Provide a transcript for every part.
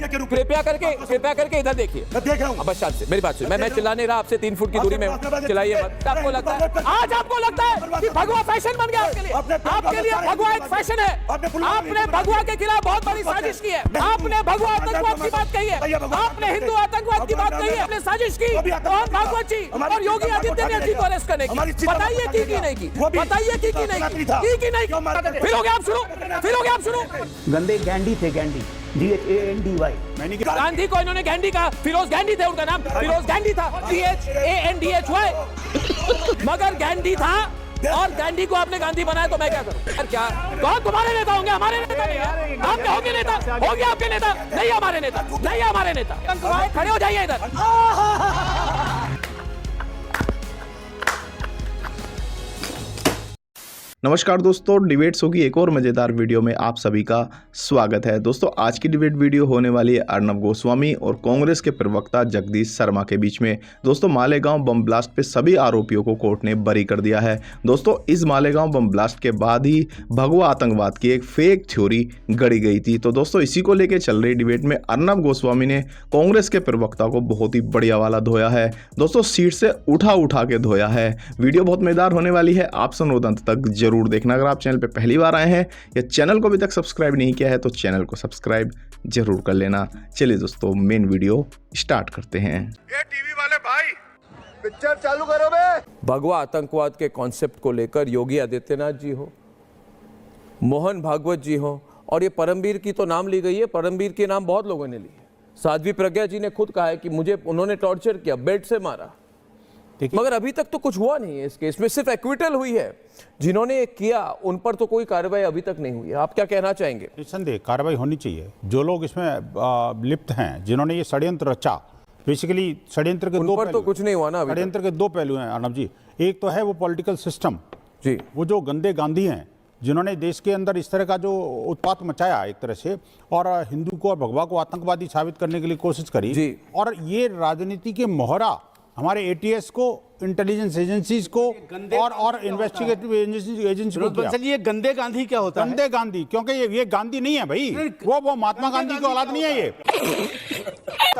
कृपया करके इधर देखिए। अब बस शांत से मेरी बात सुनिए। मैं चिल्ला नहीं रहा, आपसे 3 फुट की दूरी में चिल्लाइए मत। आपको लगता है आज आपको लगता है कि भगवा फैशन बन गया आपके लिए भगवा एक फैशन है। आपने भगवा के खिलाफ बहुत बड़ी साजिश की है। आपने भगवा आतंकवाद की बात कही है, आपने हिंदू आतंकवाद की बात कही है, आपने साजिश की और भागवत जी और योगी आदित्यनाथ जी को अरेस्ट करने की। बताइए की नहीं की, बताइए की नहीं की। फिर हो गया आप शुरू। गंदे गैंडी थे, गैंडी GHANDY। गांधी को इन्होंने गैंडी कहा, फिरोज गैंडी थे, उनका नाम फिरोज गैंडी था, GHANDHY। मगर गैंडी था और गैंडी को आपने गांधी बनाया, तो मैं क्या करूं? क्या कौन तुम्हारे नेता होंगे? हमारे नेता नहीं है। आपके होंगे नेता, होंगे आपके नेता, नहीं हमारे नेता, नहीं हमारे नेता। खड़े हो जाइए इधर। नमस्कार दोस्तों, डिबेट्स होगी एक और मज़ेदार वीडियो में आप सभी का स्वागत है। दोस्तों आज की डिबेट वीडियो होने वाली है अर्नब गोस्वामी और कांग्रेस के प्रवक्ता जगदीश शर्मा के बीच में। दोस्तों मालेगांव बम ब्लास्ट पे सभी आरोपियों को कोर्ट ने बरी कर दिया है। दोस्तों इस मालेगांव बम ब्लास्ट के बाद ही भगवा आतंकवाद की एक फेक थ्योरी गढ़ी गई थी। तो दोस्तों इसी को लेकर चल रही डिबेट में अर्नब गोस्वामी ने कांग्रेस के प्रवक्ता को बहुत ही बढ़िया वाला धोया है। दोस्तों सीट से उठा के धोया है। वीडियो बहुत मजेदार होने वाली है, आप सुनो अंत तक जरूर देखना। अगर आप चैनल पे पहली बार आए हैं या चैनल को अभी तक सब्सक्राइब नहीं किया है तो चैनल को सब्सक्राइब जरूर कर लेना। चलिए दोस्तों मेन वीडियो स्टार्ट करते हैं। ये टीवी वाले भाई पिक्चर चालू करो बे। भगवा आतंकवाद के कॉन्सेप्ट को लेकर योगी आदित्यनाथ जी हो, मोहन भागवत जी हो और ये परमवीर की तो नाम ली गई है, परमवीर के नाम बहुत लोगों ने ली है। साध्वी प्रज्ञा जी ने खुद कहा है कि मुझे उन्होंने टॉर्चर किया, बेड से मारा, मगर अभी तक तो कुछ हुआ नहीं है इस केस में, सिर्फ एक्विटल हुई है। जिन्होंने ये किया उन पर तो कोई कार्रवाई अभी तक नहीं हुई है। आप क्या कहना चाहेंगे? निसंदेह कार्रवाई होनी चाहिए। जो लोग इसमें लिप्त हैं, जिन्होंने ये षड्यंत्र रचा, बेसिकली षड्यंत्र के दो पर तो कुछ नहीं हुआ ना। षड्यंत्र के दो पहलू हैं अर्नब जी। एक तो है वो पॉलिटिकल सिस्टम जी, वो जो गंदे गांधी हैं जिन्होंने देश के अंदर इस तरह का जो उत्पात मचाया एक तरह से, और हिंदू को और भगवा को आतंकवादी साबित करने के लिए कोशिश करी जी। और ये राजनीति के मोहरा हमारे ATS को, इंटेलिजेंस एजेंसीज को और इन्वेस्टिगेटिव एजेंसी को किया। ये गंदे गांधी क्या होता है? गंदे गांधी क्योंकि ये गांधी नहीं है भाई, वो महात्मा गांधी की औलाद नहीं है। ये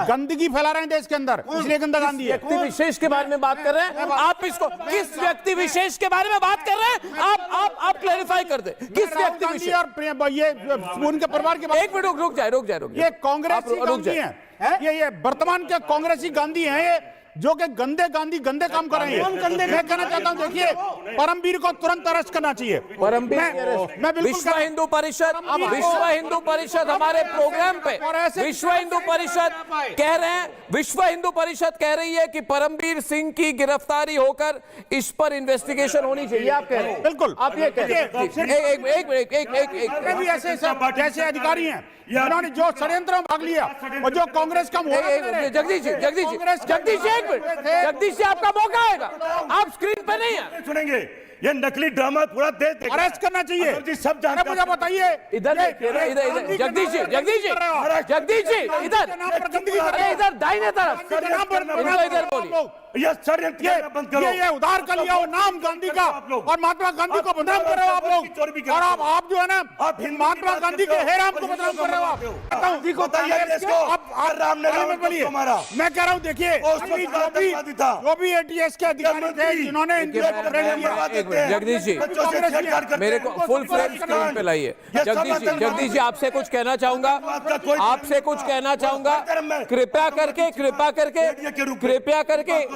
गंदगी फैला रहे हैं देश के अंदर, इसलिए गंदा गांधी है। व्यक्ति विशेष के बारे में बात कर रहे हैं आप। इसको किस व्यक्ति विशेष के बारे में बात कर रहे हैं आप क्लैरिफाई कर दे। किस व्यक्ति विशेष और ये उनके परिवार के एक मिनट रुक जाए। ये कांग्रेस गांधी है, ये वर्तमान के कांग्रेसी गांधी हैं ये, जो कि गंदे गांधी गंदे काम कर रहे हैं। मैं कहना चाहता हूं, देखिए परमवीर को तुरंत अरेस्ट करना चाहिए। परमवीर, विश्व हिंदू परिषद हमारे प्रोग्राम पे विश्व हिंदू परिषद कह रहे हैं, विश्व हिंदू परिषद कह रही है कि परमवीर सिंह की गिरफ्तारी होकर इस पर इन्वेस्टिगेशन होनी चाहिए। आप कह रहे हैं, बिल्कुल आप ये कह रहे हैं। ऐसे अधिकारी हैं जिन्होंने जो षड्यंत्र में भाग लिया और जो कांग्रेस का जगदीश जी आपका मौका आएगा, आप स्क्रीन पे नहीं है। सुनेंगे ये नकली ड्रामा पूरा देश देख रहा है। अरेस्ट करना चाहिए जी, सब जानते हैं। मुझे बताइए इधर जगदीश जी इधर दाहिने तरफ इधर बोलिए। ये षड्यंत्र बंद करो। ये उधार कर लिया वो नाम गांधी का और महात्मा गांधी को बदनाम कर रहे हो आप लोग। और आप जो है ना महात्मा गांधी के हेराम को बदनाम कर रहे हो आप। मैं कह रहा हूँ, देखिए जो भी ATS के अधिकारी थे जिन्होंने जगदीश जी मेरे को फुल फ्रेम स्क्रीन पे लाइए। जगदीश जी आपसे कुछ कहना चाहूंगा,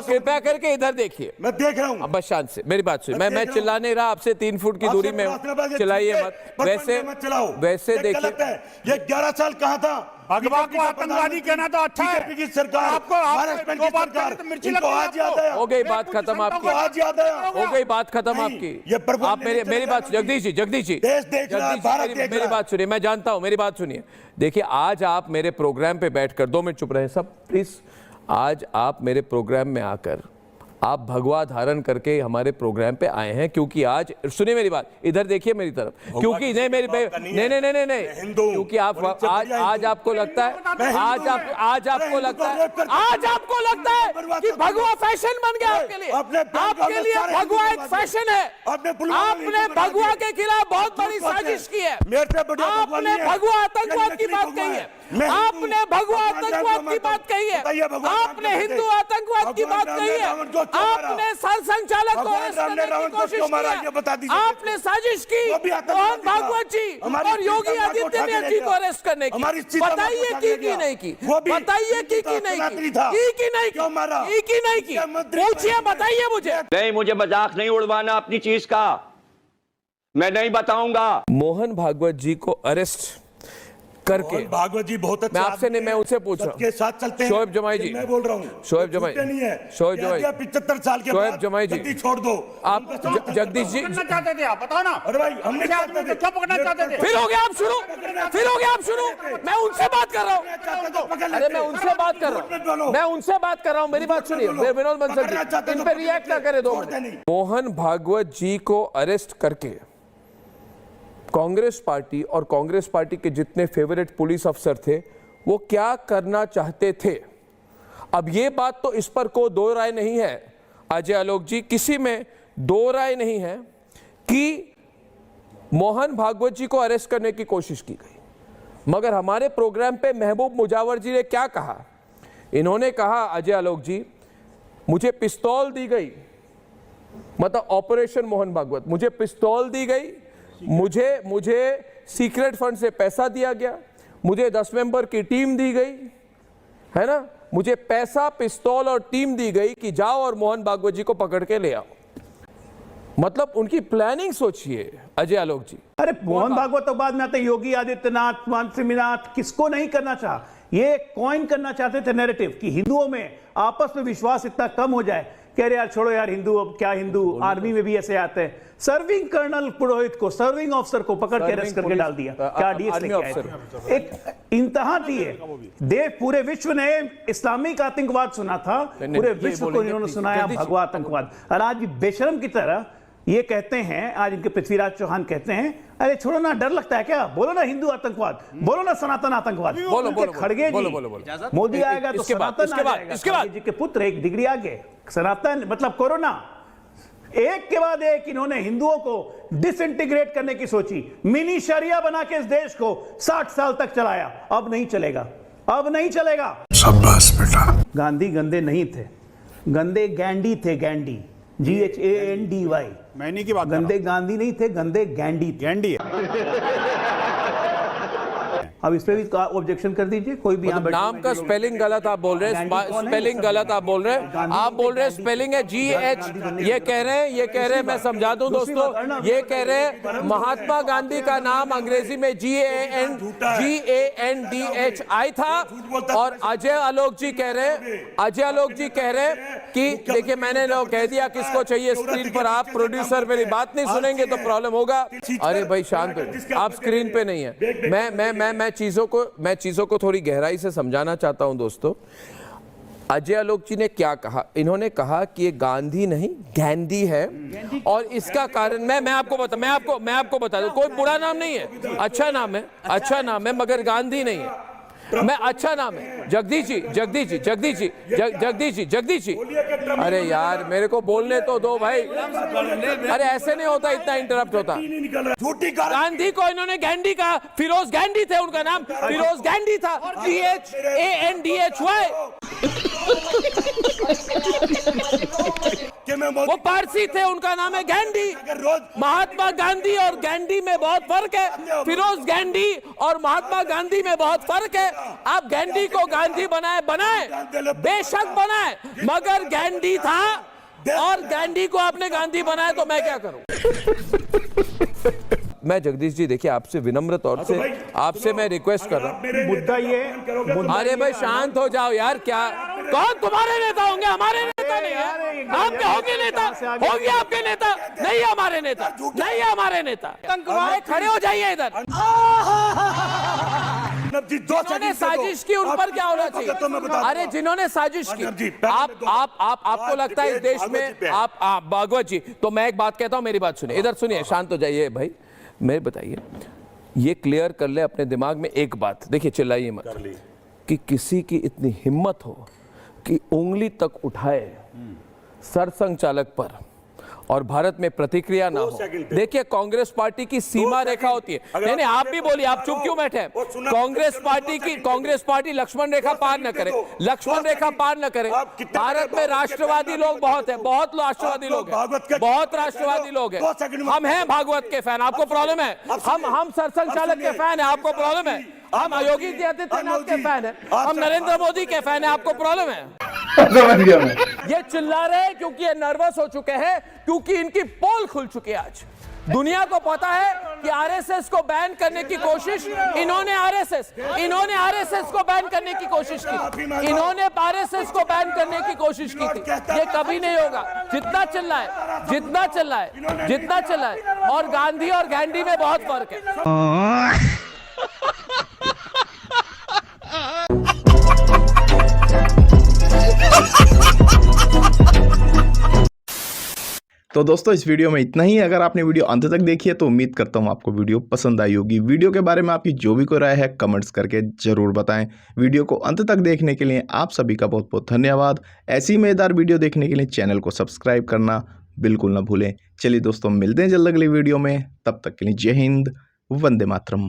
कृपया करके इधर देखिए। मैं देख रहा हूँ। अब बस शांत से मेरी बात सुनिए। मैं चिल्ला नहीं रहा, आपसे 3 फुट की दूरी में चिल्लाइए मत। वैसे देखिए ये 11 साल कहाँ था? भगवा को आतंकवादी कहना तो अच्छा है। बीजेपी की सरकार, आपको महाराष्ट्र की सरकार, इनको आज याद आया। हो गई बात खत्म आपकी, आज याद आया। हो गई बात खत्म आपकी। आप मेरी बात जगदीश जी मेरी बात सुनिए। मैं जानता हूं, मेरी बात सुनिए। देखिए आज आप मेरे प्रोग्राम पे बैठकर 2 मिनट चुप रहे सब प्लीज। आज आप मेरे प्रोग्राम में आकर आप भगवा धारण करके हमारे प्रोग्राम पे आए हैं क्योंकि आज सुनिए मेरी बात, इधर देखिए मेरी तरफ, क्योंकि नहीं मेरी नहीं क्योंकि आप आज आपको लगता है आज आपको लगता है कि भगवा फैशन बन गया आपके लिए भगवा एक फैशन है। आपने भगवा के खिलाफ बहुत बड़ी साजिश की है, आपने भगवा आतंकवाद की बात कही है, आपने भगवा आतंकवाद की बात कही है, आपने हिंदू आतंकवाद की बात कही है, आपने सरसंघचालक को अरेस्ट करने की कोशिश की, आपने साजिश की मोहन भागवत जी और योगी आदित्यनाथ जी को अरेस्ट करने की। बताइए की नहीं की, बताइए की नहीं की, पूछिए, बताइए मुझे। नहीं, मुझे मजाक नहीं उड़वाना अपनी चीज का, मैं नहीं बताऊंगा। मोहन भागवत जी को अरेस्ट करके, भागवत जी बहुत अच्छे, मैं आपसे नहीं, मैं उनसे पूछ रहा हूँ, के साथ चलते हैं। शोएब जमाई जी, मैं बोल रहा हूँ, शोएब जमाई नहीं है, शोएब जमाई 75 साल के शोएब बाद जमाई जी, गद्दी छोड़ दो। आप जगदीश जी पकड़ना चाहते थे आप, बताओ ना। अरे भाई हमने क्या पकड़ना चाहते थे? फिर हो गया आप शुरू, मैं उनसे बात कर रहा हूँ, अरे मैं उनसे बात कर रहा हूँ, मेरी बात सुनिए विनोद बंसल जी, इन पे रिएक्ट ना करे 2 मिनट। मोहन भागवत जी को अरेस्ट करके कांग्रेस पार्टी और कांग्रेस पार्टी के जितने फेवरेट पुलिस अफसर थे वो क्या करना चाहते थे? अब ये बात तो इस पर कोई दो राय नहीं है अजय आलोक जी, किसी में दो राय नहीं है कि मोहन भागवत जी को अरेस्ट करने की कोशिश की गई, मगर हमारे प्रोग्राम पे महबूब मुजावर जी ने क्या कहा? इन्होंने कहा अजय आलोक जी, मुझे पिस्तौल दी गई, मतलब ऑपरेशन मोहन भागवत, मुझे पिस्तौल दी गई, मुझे सीक्रेट फंड से पैसा दिया गया, मुझे 10 मेंबर की टीम दी गई है ना, मुझे पैसा, पिस्तौल और टीम दी गई कि जाओ और मोहन भागवत जी को पकड़ के ले आओ। मतलब उनकी प्लानिंग सोचिए अजय आलोक जी। अरे मोहन भागवत तो बाद में आते, योगी आदित्यनाथ, मंत्रिमंडल, किसको नहीं करना चाहा, ये कॉइन करना चाहते थे नैरेटिव कि हिंदुओं में आपस में विश्वास इतना कम हो जाए कि अरे यार छोड़ो यार, हिंदू अब क्या, हिंदू आर्मी में भी ऐसे आते हैं। सर्विंग कर्नल पुरोहित को, सर्विंग ऑफिसर को पकड़ के अरेस्ट करके डाल दिया। क्या डीएस एक इंतहा दी है। पूरे विश्व ने इस्लामिक आतंकवाद सुना था, पूरे विश्व को इन्होंने सुनाया भगवा आतंकवाद। और आज भी बेशरम की तरह ये कहते हैं, आज इनके पृथ्वीराज चौहान कहते हैं, अरे छोड़ो ना, डर लगता है क्या, बोलो ना हिंदू आतंकवाद, बोलो ना सनातन आतंकवाद। बोलो खड़गे जी, मोदी आएगा तो सनातन आ जाएगा। खड़गे जी के पुत्र एक डिग्री आगे, सनातन मतलब कोरोना। एक के बाद एक इन्होंने हिंदुओं को डिसइंटीग्रेट करने की सोची, मिनी शरिया बना के इस देश को 60 साल तक चलाया। अब नहीं चलेगा, अब नहीं चलेगा। शाबाश बेटा। गांधी गंदे नहीं थे, गंदे गैंडी थे, गैंडी, GHANDY। मैं नहीं की बात, गंदे गांधी नहीं थे, गंदे गैंडी थे। गैंडी है। अब इस पे भी ऑब्जेक्शन कर दीजिए। कोई भी मतलब नाम का स्पेलिंग गलत आप बोल रहे हैं, स्पेलिंग गलत आप बोल रहे हैं, आप बोल रहे हैं स्पेलिंग है GH, ये कह रहे हैं, मैं समझा दूं दोस्तों, ये कह रहे हैं महात्मा गांधी का नाम अंग्रेजी में GANDHI था, और अजय आलोक जी कह रहे हैं कि देखिए मैंने कह दिया किसको चाहिए स्क्रीन पर, आप प्रोड्यूसर मेरी बात नहीं सुनेंगे तो प्रॉब्लम होगा। अरे भाई शांत हो, आप स्क्रीन पे नहीं है। मैं चीजों को थोड़ी गहराई से समझाना चाहता हूं दोस्तों। अजय आलोक जी ने क्या कहा? इन्होंने कहा कि ये गांधी नहीं गैंडी है, और इसका कारण मैं आपको बता दूं, कोई बुरा नाम नहीं है, अच्छा नाम है, मगर गांधी नहीं है। मैं अच्छा नाम है, जगदीश जी। अरे यार मेरे को बोलने तो दो भाई, अरे ऐसे नहीं होता, इतना इंटरप्ट होता। गांधी को इन्होंने गैंडी कहा, फिरोज गैंडी थे उनका नाम, फिरोज गैंडी था, GHANDHY। वो पारसी थे, उनका नाम है गैंडी। महात्मा गांधी और गैंडी में बहुत फर्क है, फिरोज गैंडी और महात्मा गांधी में बहुत फर्क है। आप गैंडी को गांधी बनाए, बेशक बनाए, मगर गैंडी था, और गैंडी को आपने गांधी बनाया, तो मैं क्या करूं? मैं जगदीश जी देखिए आपसे विनम्र तौर से आपसे मैं रिक्वेस्ट कर रहा हूं, मुद्दा ये, अरे भाई शांत हो जाओ यार। क्या कौन तुम्हारे नेता होंगे? हमारे नेता नहीं है। आपके होंगे नेता, होंगे आपके नेता, नहीं है हमारे नेता, नहीं है हमारे नेता। खड़े हो जाइए इधर। अर्नब जी, 2 जिन्होंने सेकंड दे दो। साजिश की उन पर क्या होना आप तो मैं बता चाहिए? अरे दूं। जिन्होंने साजिश की, अर्नब जी, पहले आप मैं दो- आपको बात लगता है इस डिबेट देश में भागवत जी पे है। आप भागवत जी, तो मैं एक बात कहता हूं, मेरी बात सुनिए, इधर सुनिए, शांत हो जाइए भाई, मेरे बताइए, ये क्लियर कर ले अपने दिमाग में एक बात, देखिए चिल्लाइए मत, कि किसी की इतनी हिम्मत हो कि उंगली तक उठाए सरसंघ चालक पर और भारत में प्रतिक्रिया ना हो। देखिए कांग्रेस पार्टी की सीमा रेखा होती है। नहीं नहीं, आप भी बोलिए, आप चुप क्यों बैठे हैं? कांग्रेस पार्टी लक्ष्मण रेखा पार न करे, लक्ष्मण रेखा पार न करे। भारत में राष्ट्रवादी लोग बहुत है, बहुत राष्ट्रवादी लोग हैं, बहुत राष्ट्रवादी लोग हैं। हम हैं भागवत के फैन, आपको प्रॉब्लम है? हम सरसंघ चालक के फैन है, आपको प्रॉब्लम है? हम योगी आदित्यनाथ के फैन है, हम नरेंद्र मोदी के फैन है, आपको प्रॉब्लम है? ये चिल्ला रहे हैं क्योंकि ये नर्वस हो चुके हैं, क्योंकि इनकी पोल खुल चुकी है। आज दुनिया को पता है कि आरएसएस को बैन करने की कोशिश इन्होंने आरएसएस को बैन करने की कोशिश की थी, इन्होंने आरएसएस को बैन करने की कोशिश की थी। ये कभी नहीं होगा। जितना चिल्लाए और गांधी और गैंडी में बहुत फर्क है। तो दोस्तों इस वीडियो में इतना ही। अगर आपने वीडियो अंत तक देखी है तो उम्मीद करता हूँ आपको वीडियो पसंद आई होगी। वीडियो के बारे में आपकी जो भी कोई राय है कमेंट्स करके ज़रूर बताएं। वीडियो को अंत तक देखने के लिए आप सभी का बहुत बहुत धन्यवाद। ऐसी ही मज़ेदार वीडियो देखने के लिए चैनल को सब्सक्राइब करना बिल्कुल ना भूलें। चलिए दोस्तों, मिलते हैं जल्द अगली वीडियो में, तब तक के लिए जय हिंद, वंदे मातरम।